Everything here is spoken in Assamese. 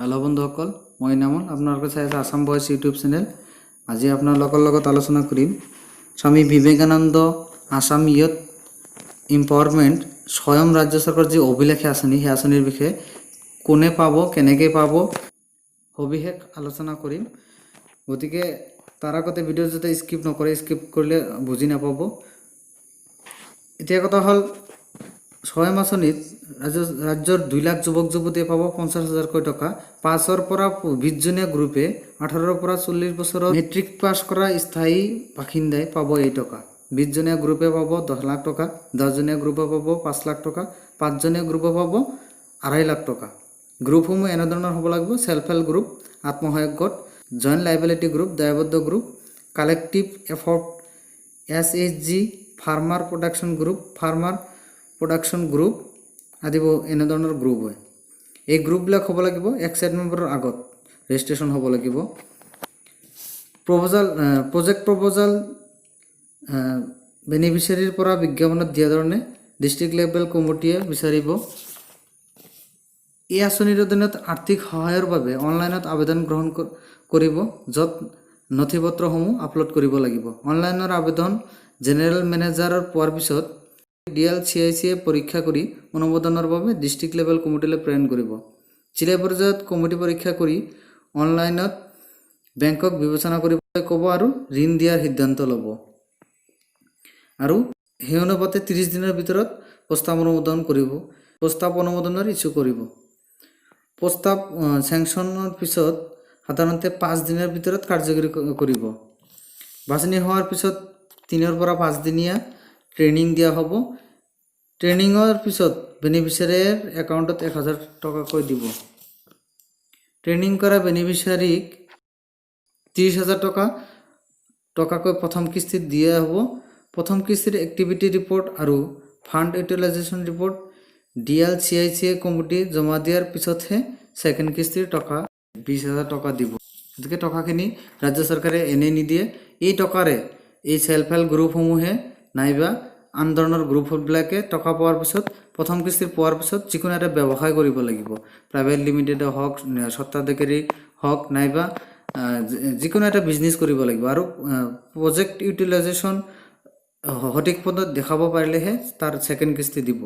हेलो बंधुসকল মই নামল আপোনালোকে চাই আছে আসাম ভয়েস ইউটিউব চ্যানেল। আজি আপোনালোকৰ লগত আলোচনা কৰিম স্বামী বিবেকানন্দ আসাম ইয়ুথ এম্পাৱাৰমেণ্ট স্বয়ং ৰাজ্য চৰকাৰ যি অভিলেখে আঁচনি সেই আঁচনিৰ বিষয়ে কোনে পাব কেনেকৈ পাব সবিশেষ আলোচনা কৰিম। গতিকে তাৰ আগতে ভিডিঅ' যাতে স্কিপ নকৰে, স্কিপ কৰিলে বুজি নাপাব। এতিয়া কথা হ'ল স্বয়ং আঁচনিত ৰাজ্যৰ 2 লাখ যুৱক যুৱতীয়ে পাব 50,000কৈ টকা। 5ৰ পৰা 20 জনীয়া গ্ৰুপে 18ৰ পৰা 40 বছৰৰ মেট্ৰিক পাছ কৰা স্থায়ী বাসিন্দাই পাব এই টকা। 20 জনীয়া গ্ৰুপে পাব 10 লাখ টকা, 10 জনীয়া গ্ৰুপে পাব 5 লাখ টকা, 5 জনীয়া গ্ৰুপে পাব 2.5 লাখ টকা। গ্ৰুপসমূহ এনেধৰণৰ হ'ব লাগিব: সেলফ হেল্প গ্ৰুপ, আত্মসহায়ক গোট, জইণ্ট লাইবিলিটি গ্ৰুপ, দায়বদ্ধ group, collective effort SHG, farmer production group, farmer production group আদি এনেধৰণৰ গ্ৰুপ হয়। এই গ্ৰুপবিলাক হ'ব লাগিব 1 ছেপ্টেম্বৰৰ আগত ৰেজিষ্ট্ৰেশ্যন হ'ব লাগিব। প্ৰজেক্ট প্ৰপ'জাল বেনিফিচিয়াৰীৰ পৰা বিজ্ঞাপনত দিয়া ধৰণে ডিষ্ট্ৰিক্ট লেভেল কমিটিয়ে বিচাৰিব। এই আঁচনিৰ অধীনত আৰ্থিক সহায়ৰ বাবে অনলাইনত আবেদন গ্ৰহণ কৰিব, য'ত নথিপত্ৰসমূহ আপলোড কৰিব লাগিব। অনলাইনৰ আবেদন জেনেৰেল মেনেজাৰৰ পোৱাৰ পিছত DLCIC পৰীক্ষা কৰি অনুমোদনৰ বাবে ডিষ্ট্ৰিক্ট লেভেল কমিটিলৈ প্ৰেৰণ কৰিব। জিলা পৰ্যায়ত কমিটি পৰীক্ষা কৰি অনলাইনত বেংকক বিবেচনা কৰিবলৈ ক'ব আৰু ঋণ দিয়াৰ সিদ্ধান্ত ল'ব। আৰু সেই অনুপাতে 30 দিনৰ ভিতৰত প্ৰস্তাৱ অনুমোদন কৰিব। প্ৰস্তাৱ অনুমোদনৰ ইছ্যু কৰিব। প্ৰস্তাৱ চেংচনৰ পিছত সাধাৰণতে 5 দিনৰ ভিতৰত কাৰ্যকৰী কৰিব। বাছনি হোৱাৰ পিছত 3ৰ পৰা 5 দিনীয়া ট্ৰেইনিং দিয়া হ'ব। ট্ৰেইনিঙৰ পিছত বেনিফিচিয়াৰীৰ একাউণ্টত 1000 টকাকৈ দিব। ট্ৰেইনিং কৰা বেনিফিচিয়াৰীক 30,000 টকাকৈ প্ৰথম কিস্তিত দিয়া হ'ব। প্ৰথম কিস্তিৰ এক্টিভিটি ৰিপৰ্ট আৰু fund utilisation report DLCIC committee জমা দিয়াৰ পিছতহে ছেকেণ্ড কিস্তিৰ টকা 20,000 টকা দিব। গতিকে টকাখিনি ৰাজ্য চৰকাৰে এনেই নিদিয়ে। এই টকাৰে এই সেলফ হেল্প গ্ৰুপসমূহে নাইবা আন ধৰণৰ গ্ৰুপবিলাকে টকা পোৱাৰ পিছত প্ৰথম কিস্তি পোৱাৰ পিছত যিকোনো এটা ব্যৱসায় কৰিব লাগিব। প্ৰাইভেট লিমিটেডে হওক, স্বত্বাধিকাৰী হওক, নাইবা যিকোনো এটা বিজনেছ কৰিব লাগিব। আৰু প্ৰজেক্ট ইউটিলাইজেশ্যন সঠিক পদত দেখাব পাৰিলেহে তাৰ ছেকেণ্ড কিস্তি দিব।